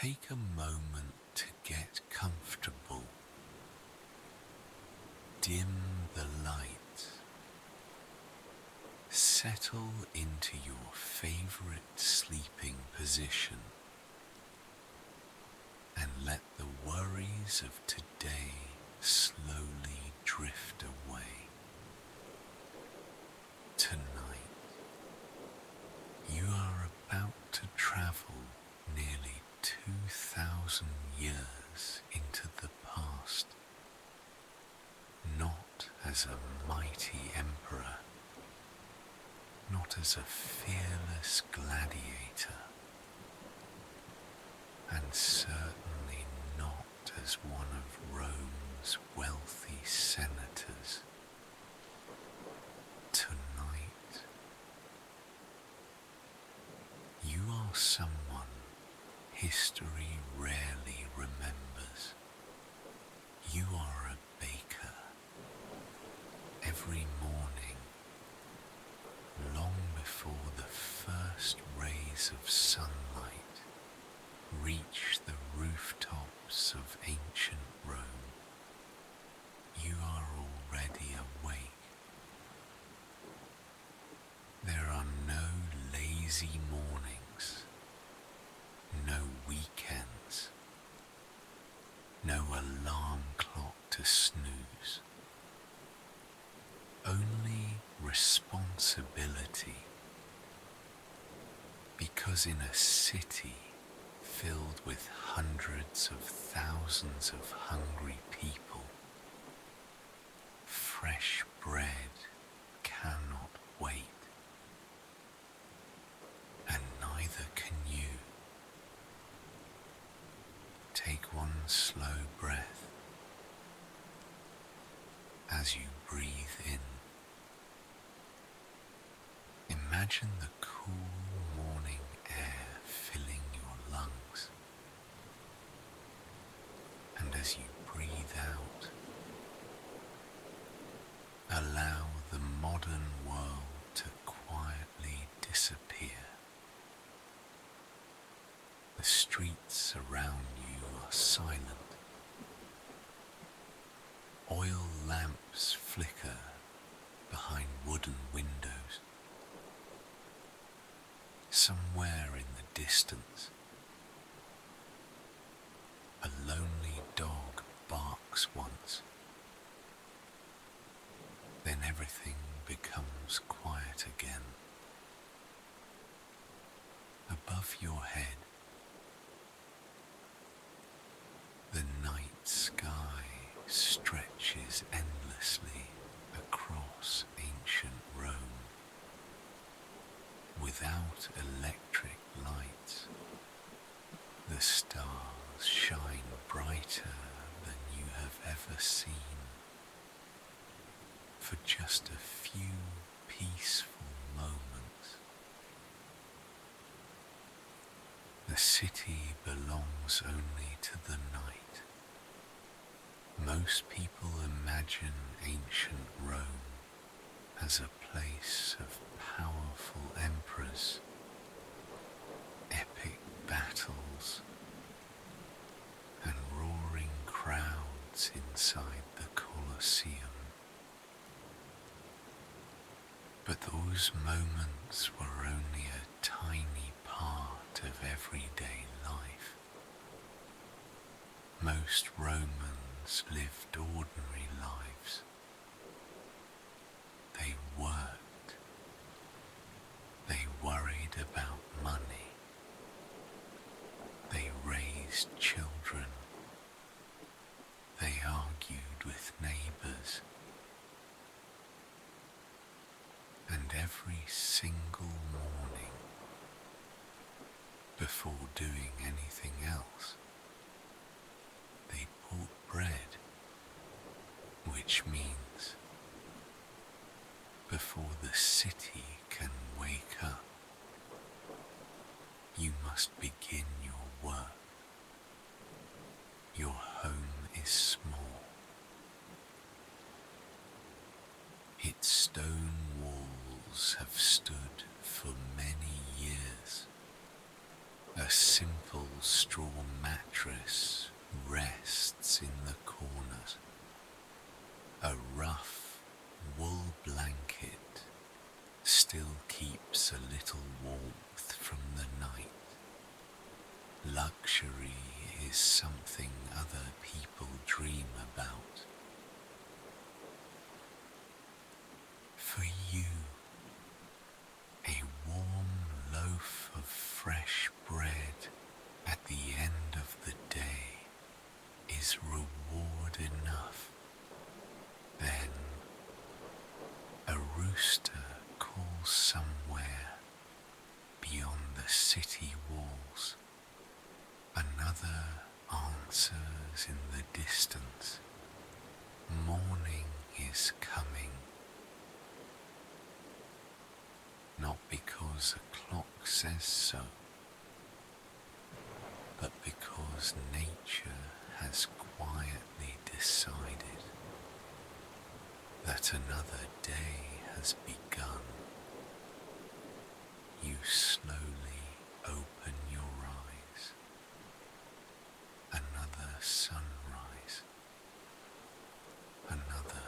take a moment to get comfortable. Dim the light. Settle into your favorite sleeping position and let the worries of today slowly drift away. Tonight, you are about to travel nearly 2,000 years into the past, not as a mighty emperor, not as a fearless gladiator, and certainly not as one of Rome's wealthy senators. Tonight, you are someone history rarely remembers. You are a baker. Every morning, long before the first rays of sunlight reach the rooftops of ancient Rome, you are already awake. There are no lazy mornings, no weekends, no alarm clock to snooze, only responsibility. Because in a city filled with hundreds of thousands of hungry people, fresh bread cannot wait, and neither can you. Take one slow breath as you breathe in. Imagine the cool morning air filling your lungs, and as you breathe out, allow the modern world to quietly disappear. The streets around you are silent. Oil lamps flicker behind wooden windows. Somewhere in the distance, a lonely dog barks once. Then everything becomes quiet again. Above your head, the night sky stretches endlessly across ancient Rome. Without electric lights, the stars shine brighter than you have ever seen. For just a few peaceful moments, the city belongs only to the night. Most people imagine ancient Rome as a place of powerful emperors, epic battles, and roaring crowds inside the Colosseum. But those moments were only a tiny part of everyday life. Most Romans lived ordinary lives. They worked. They worried about money. They raised children. They argued with neighbors. And every single morning, before doing anything else, they bought bread, which means before the city can wake up, you must begin your work. Your home is small. Its stone walls have stood for many years. A simple straw keeps a little warmth from the night. Luxury is something other people dream about. For you, a warm loaf of fresh bread at the end of the day is reward enough. Then a rooster calls somewhere beyond the city walls. Another answers in the distance. Morning is coming. Not because a clock says so, but because nature has quietly decided that another day has begun. You slowly open your eyes. Another sunrise. Another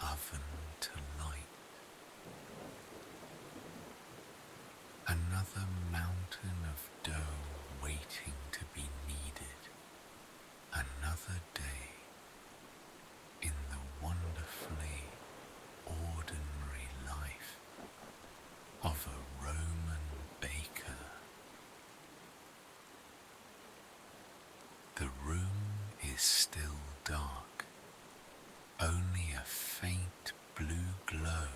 oven to light. Another mountain of dough waiting to be kneaded. Another day in the wonderfully ordinary life of a Roman baker. The room is still dark. Only a faint blue glow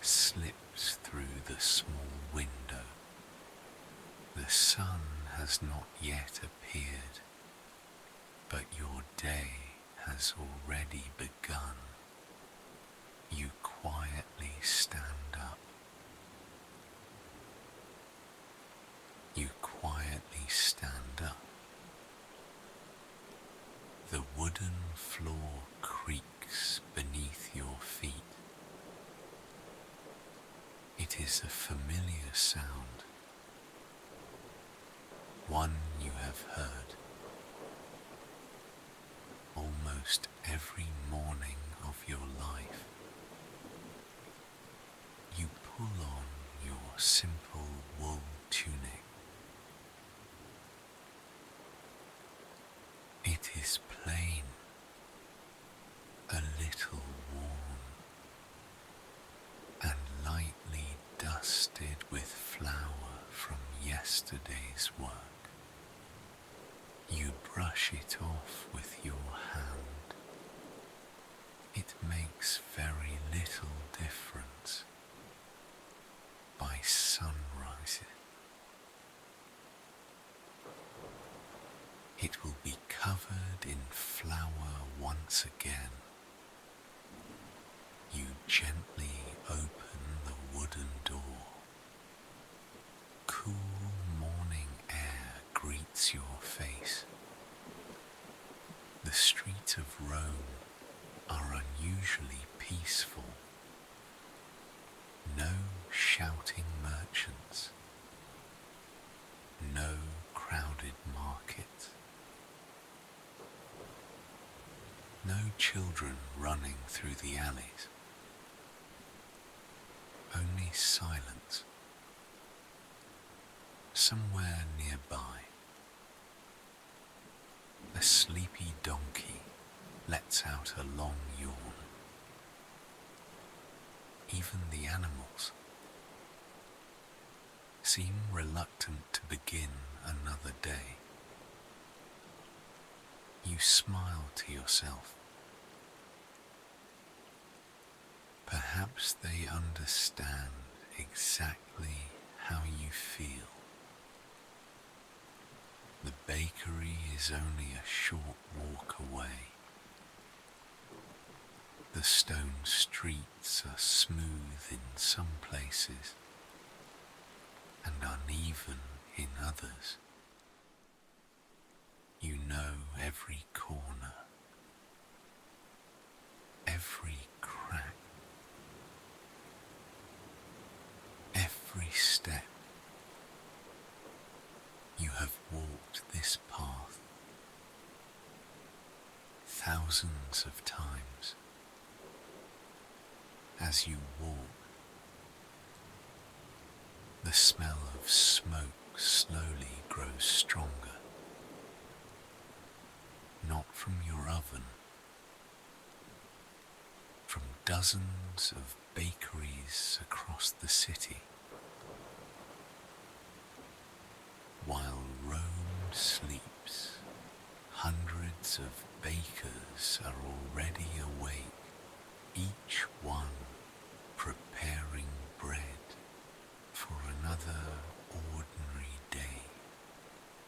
slips through the small window. The sun has not yet appeared, but your day has already begun. You quietly stand up. You quietly stand up. The wooden floor creaks beneath your feet. It is a familiar sound, one you have heard almost every morning of your life. You pull on your simple wool tunic. It is plain, a little worn, and lightly dusted with flour from yesterday's work. You brush it off with your hand. It makes very little difference. By sunrise, it will be covered in flour once again. You gently open the wooden door. Cool morning air greets your face. The streets of Rome are unusually peaceful. No shouting merchants. No crowded markets. No children running through the alleys. Only silence. Somewhere nearby, a sleepy donkey lets out a long yawn. Even the animals seem reluctant to begin another day. You smile to yourself. Perhaps they understand exactly how you feel. The bakery is only a short walk away. The stone streets are smooth in some places and uneven in others. You know every corner, every crack, every step. You have walked this path thousands of times. As you walk, smell of smoke slowly grows stronger, not from your oven, from dozens of bakeries across the city. While Rome sleeps, hundreds of bakers are already awake, each one preparing bread for another ordinary day.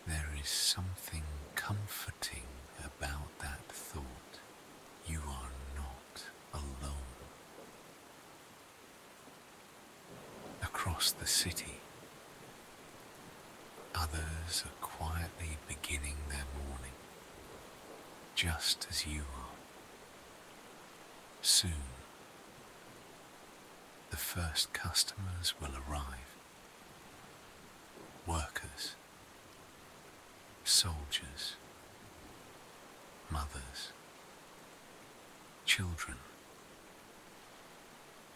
There is something comforting about that thought. You are not alone. Across the city, others are quietly beginning their morning, just as you are. Soon, the first customers will arrive. Workers, soldiers, mothers, children,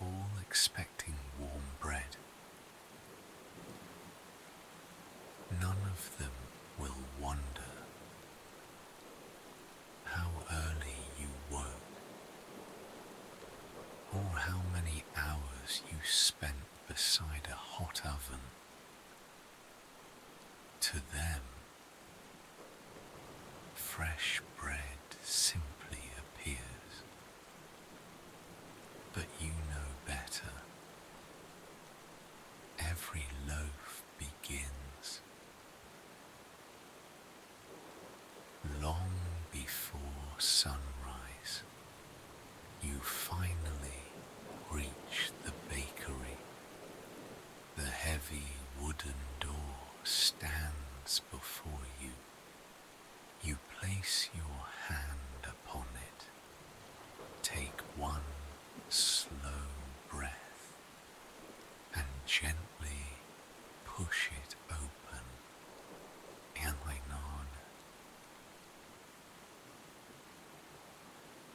all expecting warm bread. None of them will wonder how early you woke, or how many hours you spent beside a hot oven. To them, fresh bread simply appears. But you know better. Every loaf begins long before sunrise. You finally reach the bakery. The heavy wooden door stands before you. You place your hand upon it. Take one slow breath and gently push it open.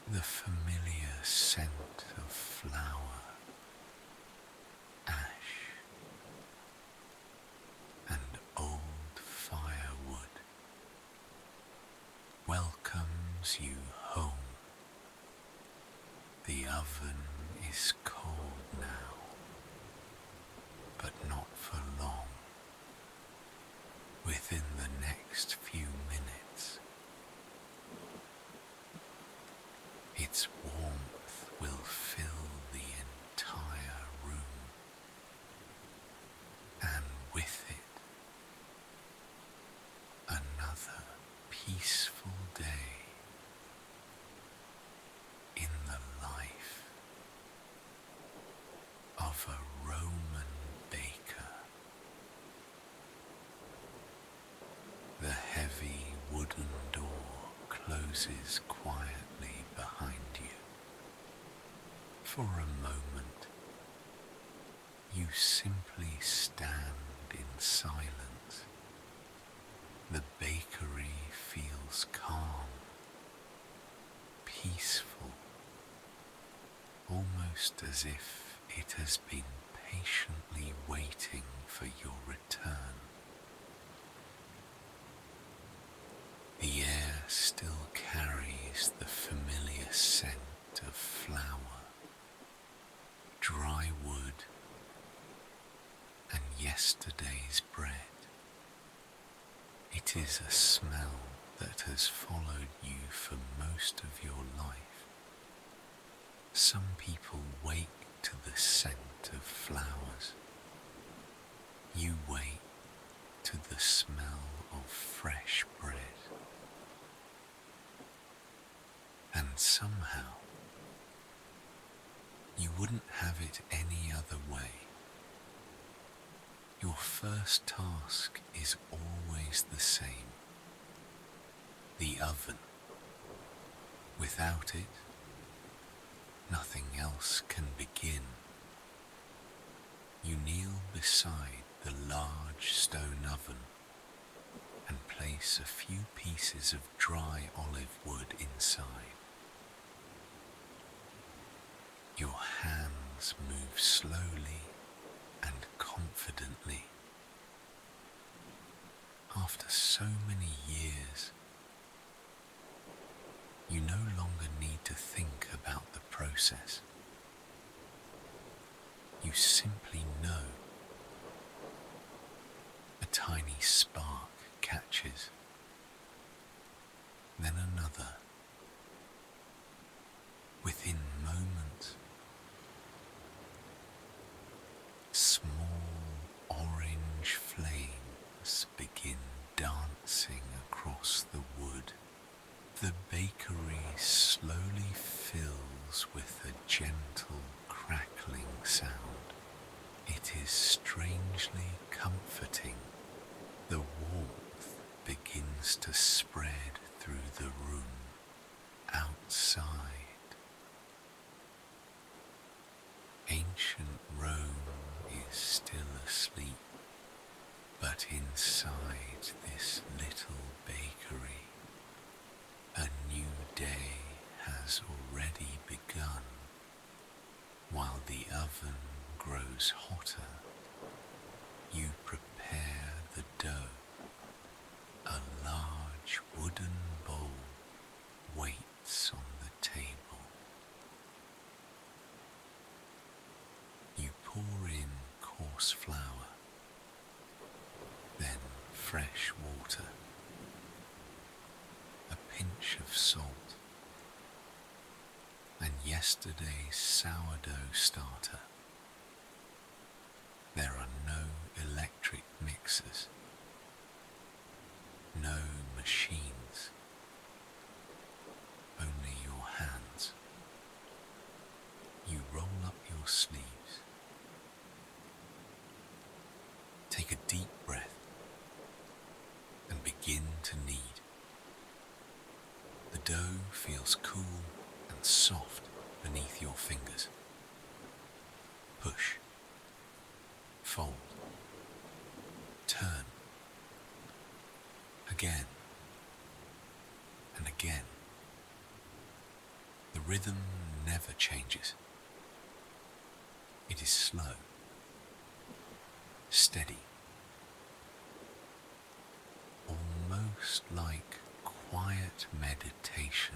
The familiar scent of flour, ash, and old firewood welcomes you home. The oven is cold now, but not for long. Within the next few minutes, its warmth will fill the entire room, and with it, another peaceful day in the life of a Roman baker. The heavy wooden door closes quietly behind you. For a moment, you simply stand in silence. The bakery feels calm, peaceful, almost as if it has been patiently waiting for your return. The air still carries the familiar scent of flour, dry wood, and yesterday's bread. It is a smell that has followed you for most of your life. Some people wake to the scent of flowers. You wake to the smell of fresh bread. And somehow, you wouldn't have it any other way. Your first task is always the same. The oven. Without it, nothing else can begin. You kneel beside the large stone oven and place a few pieces of dry olive wood inside. Your hands move slowly and confidently, so many years, you no longer need to think about the process. You simply know. A tiny spark catches, then another. Within moments, small orange flames begin dancing across the wood. The bakery slowly fills with a gentle crackling sound. It is strangely comforting. The warmth begins to spread through the room. Outside, ancient Rome is still asleep, but inside this little bakery, a new day has already begun. While the oven grows hotter, you prepare the dough. A large wooden bowl waits on the table. You pour in coarse flour, then fresh water, a pinch of salt, and yesterday's sourdough starter. There are no electric mixers, no machines, only your hands. You roll up your sleeves, take a deep breath, and begin to knead. The dough feels cool and soft beneath your fingers. Push, fold, turn, again and again. The rhythm never changes. It is slow, steady, almost like quiet meditation.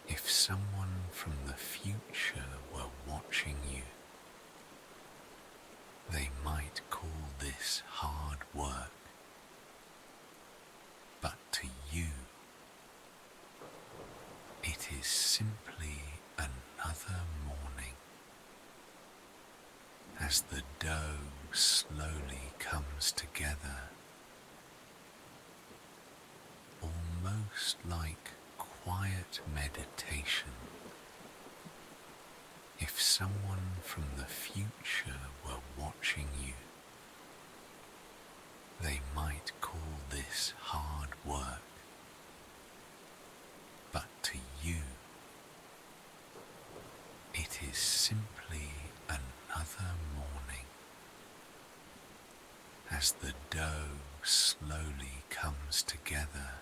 If someone from the future were watching you, they might call this hard work. But to you, it is simply another morning. As the dough slowly comes together, almost like quiet meditation. If someone from the future were watching you, they might call this hard work. But to you, it is simply another morning. As the dough slowly comes together,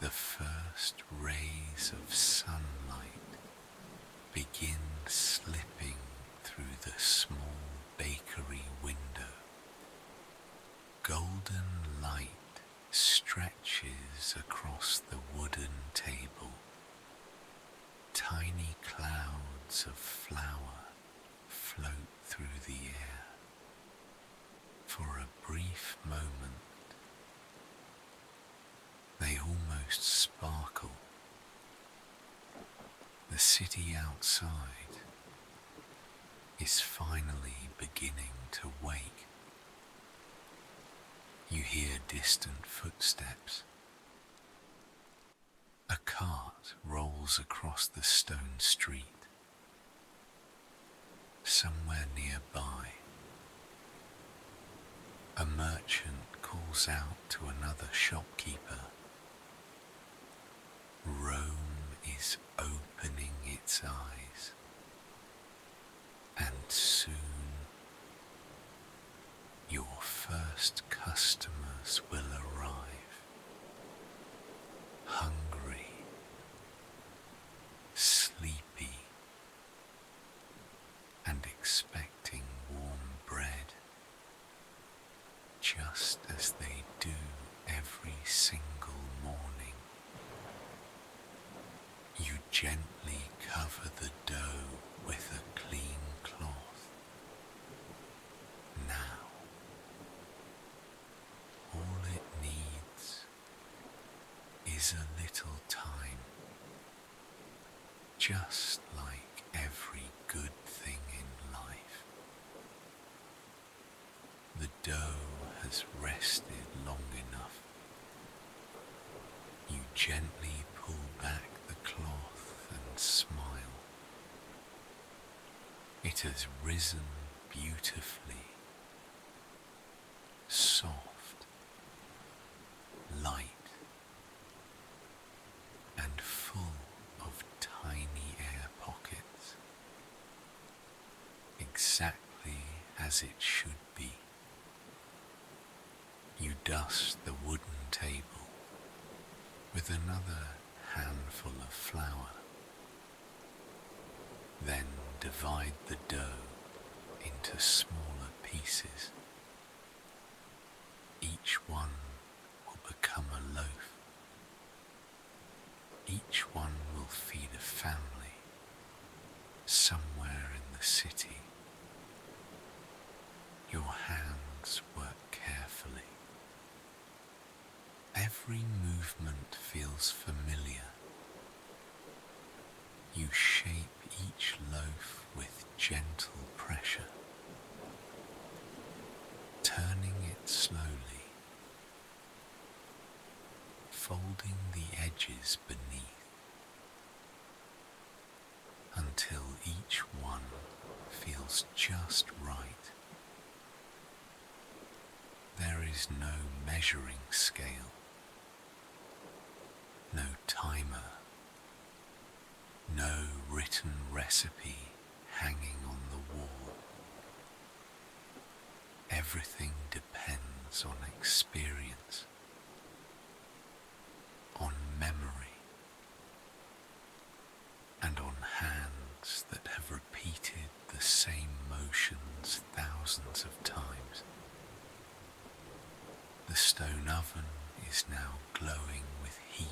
the first rays of sunlight begin slipping through the small bakery window. Golden light stretches across the wooden table. Tiny clouds of flour float through the air. For a brief moment, they almost sparkle. The city outside is finally beginning to wake. You hear distant footsteps. A cart rolls across the stone street. Somewhere nearby, a merchant calls out to another shopkeeper. Rome is opening its eyes, and soon your first customers will arrive, hungry, sleepy, and expecting warm bread. just as they do every single morning. You gently cover the dough with a clean cloth. Now, all it needs is a little time, just like every good thing in life. The dough has rested long enough. You gently pull back the cloth and smile. It has risen beautifully, soft, light, and full of tiny air pockets, exactly as it should be. You dust the wooden table with another handful of flour, then divide the dough into smaller pieces. Each one will become a loaf. Each one will feed a family somewhere in the city. Your hands work carefully. Every movement feels familiar. You shape each loaf with gentle pressure, turning it slowly, folding the edges beneath, until each one feels just right. There is no measuring scale, no timer, no written recipe hanging on the wall. Everything depends on experience, on memory, and on hands that have repeated the same motions thousands of times. The stone oven is now glowing with heat.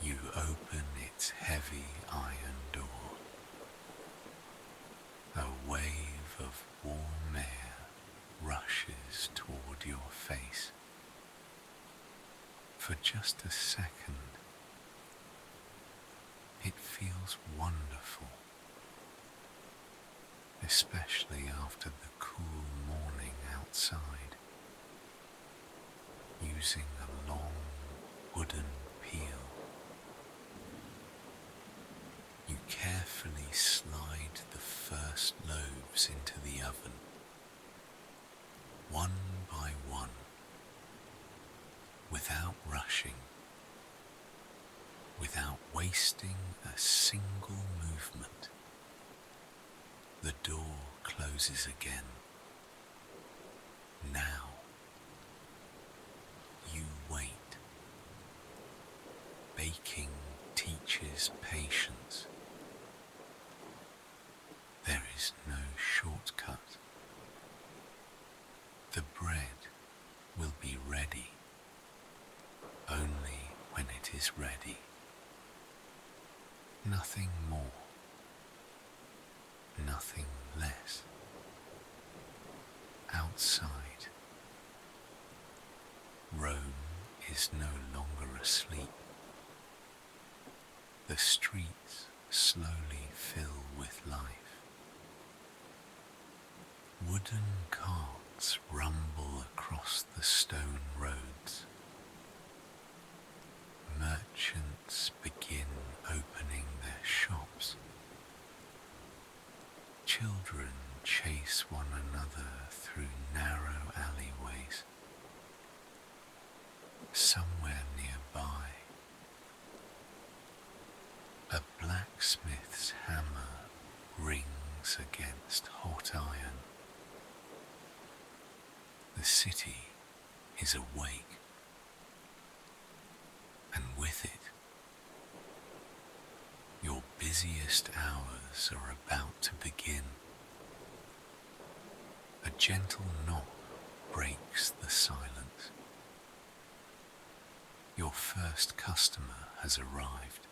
You open its heavy iron door. A wave of warm air rushes toward your face. For just a second, it feels wonderful, especially after the cool morning outside. Using a long wooden peel, you carefully slide the first loaves into the oven, one by one, without rushing, without wasting a single movement. The door closes again. Now, you wait. Baking teaches patience. There is no shortcut. The bread will be ready only when it is ready. Nothing more, nothing less. Outside, Rome is no longer asleep. The streets slowly fill with life. Wooden carts rumble across the stone roads. Merchants begin opening their shops. Children chase one another through narrow alleyways. Somewhere nearby, a blacksmith's hammer rings against hot iron. The city is awake, and with it, your busiest hours are about to begin. A gentle knock breaks the silence. Your first customer has arrived.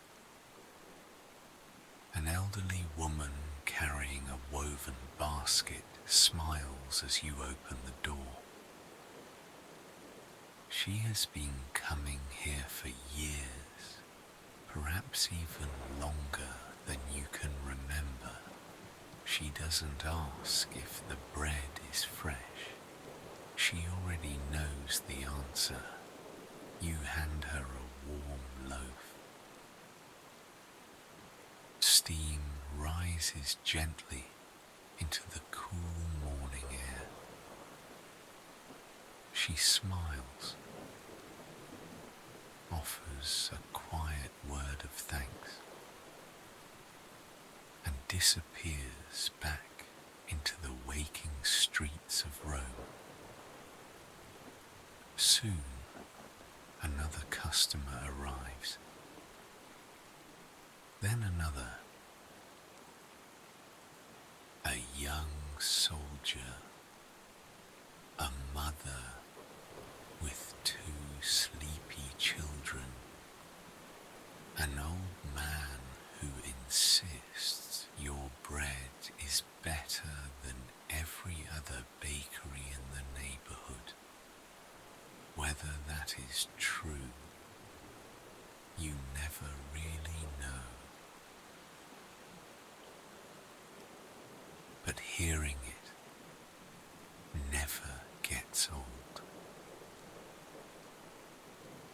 An elderly woman carrying a woven basket smiles as you open the door. She has been coming here for years, perhaps even longer than you can remember. She doesn't ask if the bread is fresh. She already knows the answer. You hand her a warm loaf. Steam rises gently into the cool morning air. She smiles, offers a quiet word of thanks, and disappears back into the waking streets of Rome. Soon, another customer arrives, then another. A young soldier, a mother with 2 sleepy children, an old man who insists your bread is better than every other bakery in the neighborhood. Whether that is true, you never really know. But hearing it never gets old.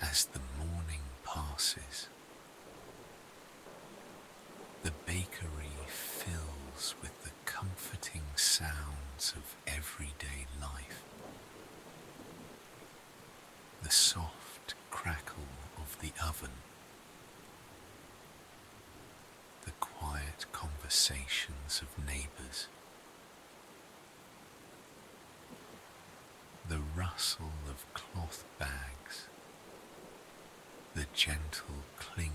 As the morning passes, the bakery fills with the comforting sounds of everyday life. The soft crackle of the oven, the quiet conversations of neighbors, the rustle of cloth bags, the gentle clink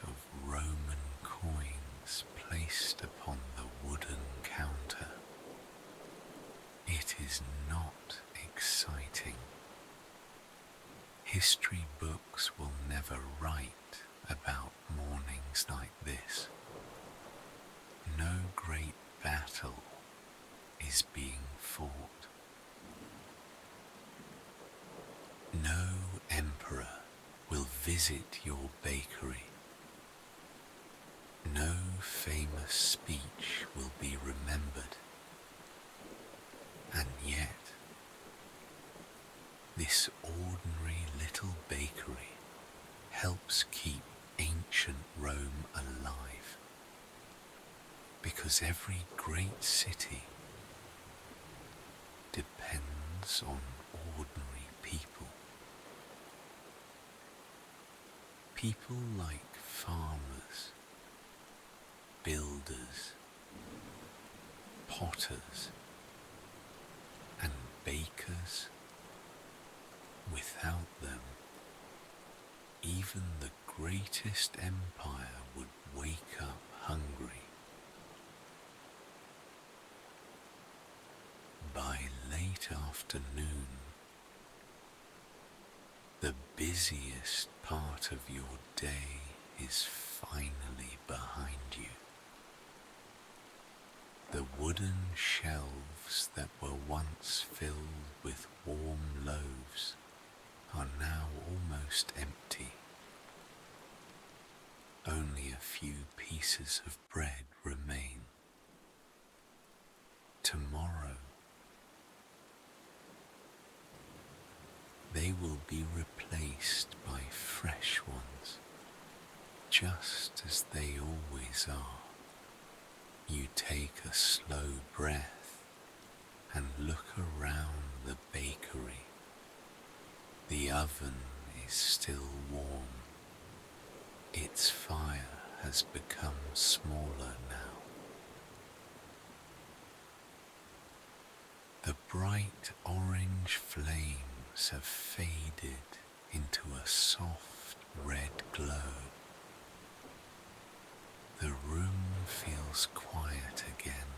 of Roman coins placed upon the wooden counter. It is not exciting. History books will never write about mornings like this. No great battle is being fought. No emperor will visit your bakery. No famous speech will be remembered. And yet, this ordinary little bakery helps keep ancient Rome alive, because every great city depends on ordinary people. People like farmers, builders, potters, and bakers. Without them, even the greatest empire would wake up hungry. By late afternoon, the busiest part of your day is finally behind you. The wooden shelves that were once filled with warm loaves are now almost empty. Only a few pieces of bread remain. Tomorrow, they will be replaced by fresh ones, just as they always are. You take a slow breath and look around the bakery. The oven is still warm. Its fire has become smaller now. The bright orange flames have faded into a soft red glow. The room feels quiet again.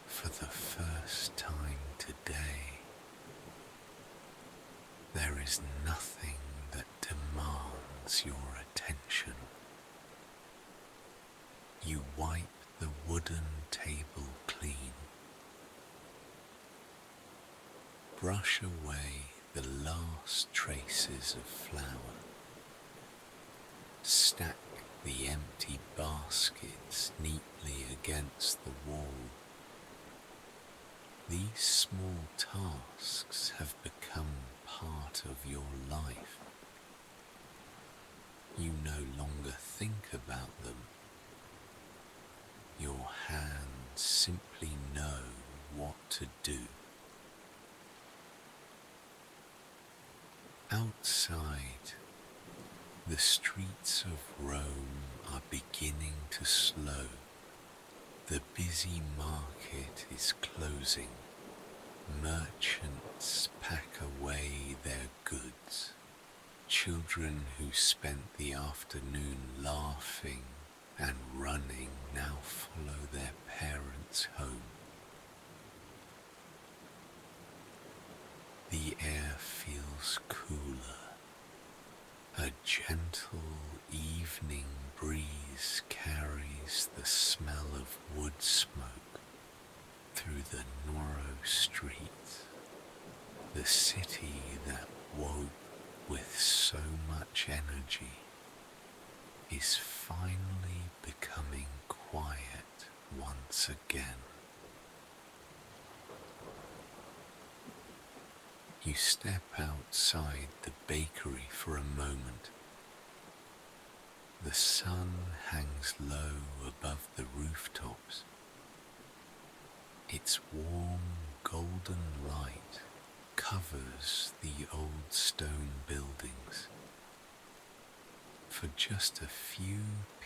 For the is nothing that demands your attention. You wipe the wooden table clean, brush away the last traces of flour, stack the empty baskets neatly against the wall. These small tasks have become part of your life. You no longer think about them. Your hands simply know what to do. Outside, the streets of Rome are beginning to slow. The busy market is closing. Merchants pack away their goods. Children who spent the afternoon laughing and running now follow their parents home. The air feels cooler. A gentle evening breeze carries the smell of wood smoke through the narrow streets. The city that woke with so much energy is finally becoming quiet once again. You step outside the bakery for a moment. The sun hangs low above the rooftops. Its warm golden light covers the old stone buildings. For just a few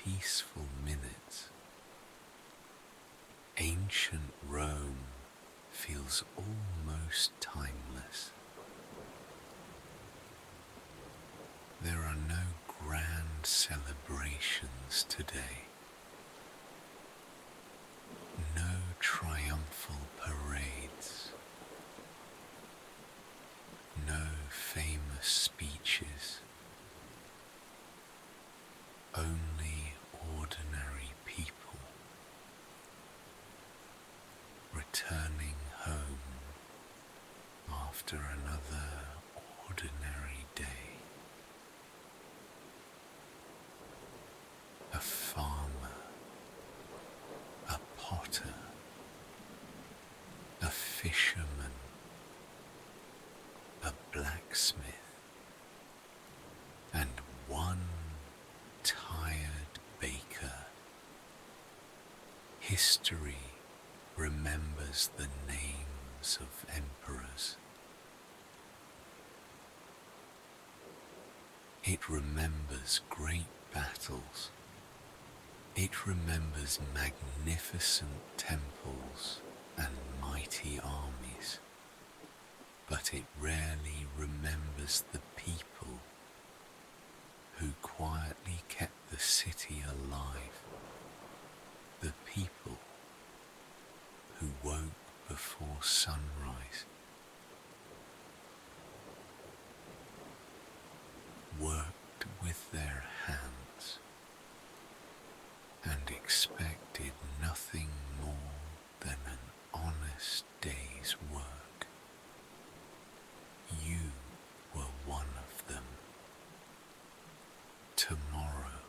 peaceful minutes, ancient Rome feels almost timeless. There are no grand celebrations today. No triumphal parades. No famous speeches. Only ordinary people returning home after another ordinary day. A farmer, a potter, a fisherman, a blacksmith, and one tired baker. History remembers the names of emperors. It remembers great battles. It remembers magnificent temples and mighty armies, but it rarely remembers the people who quietly kept the city alive, the people who woke before sunrise, worked with their hands, and expected nothing more than an honest day's work. You were one of them. Tomorrow,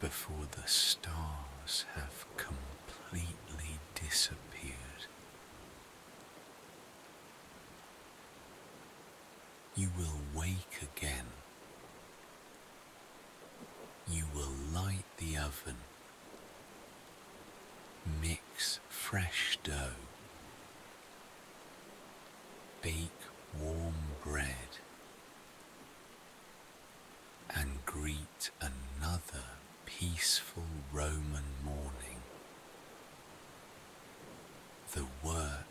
before the stars have completely disappeared, you will wake again. You will light the oven, mix fresh dough, bake warm bread, and greet another peaceful Roman morning. The work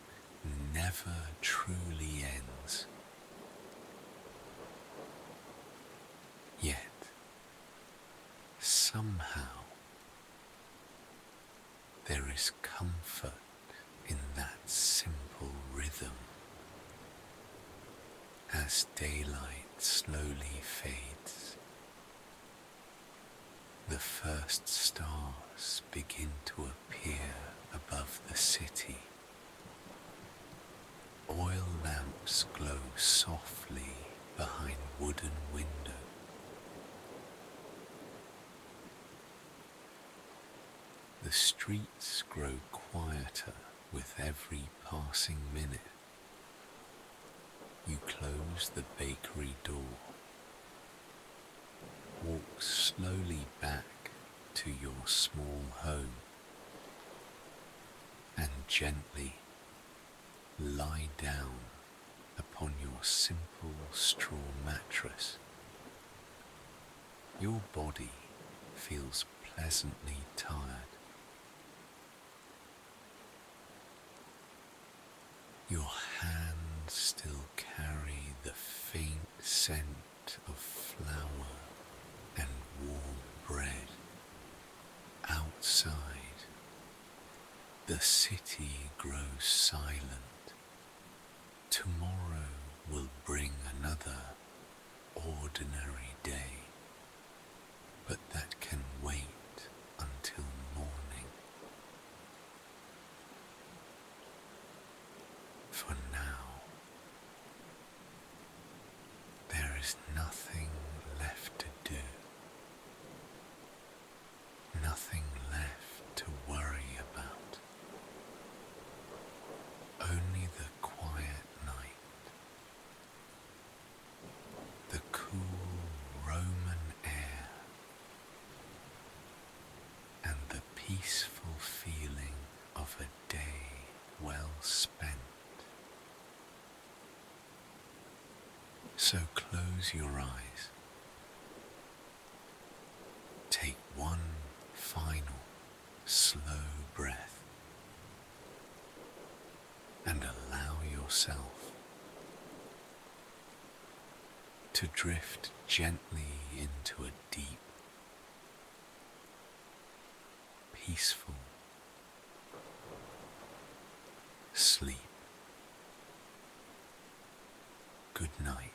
never truly ends. Yet, somehow, there is comfort in that simple rhythm. As daylight slowly fades, the first stars begin to appear above the city. Oil lamps glow softly behind wooden windows. The streets grow quieter with every passing minute. You close the bakery door, walk slowly back to your small home, and gently lie down upon your simple straw mattress. Your body feels pleasantly tired. Your hands still carry the faint scent of flour and warm bread. Outside, the city grows silent. Tomorrow will bring another ordinary day, but that can wait until morning. For now, there is nothing left to do, nothing left to worry about, only the quiet night, the cool Roman air, and the peaceful feeling of a day well spent. So close your eyes. Take one final slow breath and allow yourself to drift gently into a deep, peaceful sleep. Good night.